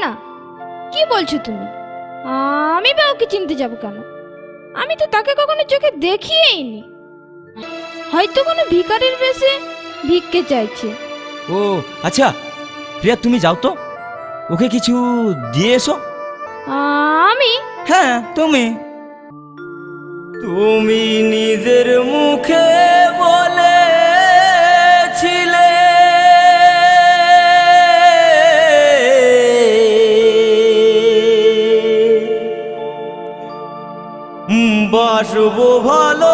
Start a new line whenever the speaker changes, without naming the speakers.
না। কি বলছো তুমি? আমি বা ওকে চিনতে যাব কেন? আমি তো তাকে কখনো চোখে দেখিয়েইনি। হয়তো কোনো ভিখারির বেশে ভিক্ষে চাইছে।
ও আচ্ছা, প্রিয়া তুমি যাও তো, ওকে কিছু দিয়ে এসো।
আমি?
হ্যাঁ তুমি।
তুমি নিজের মুখে বলেছিলে বাসবো ভালো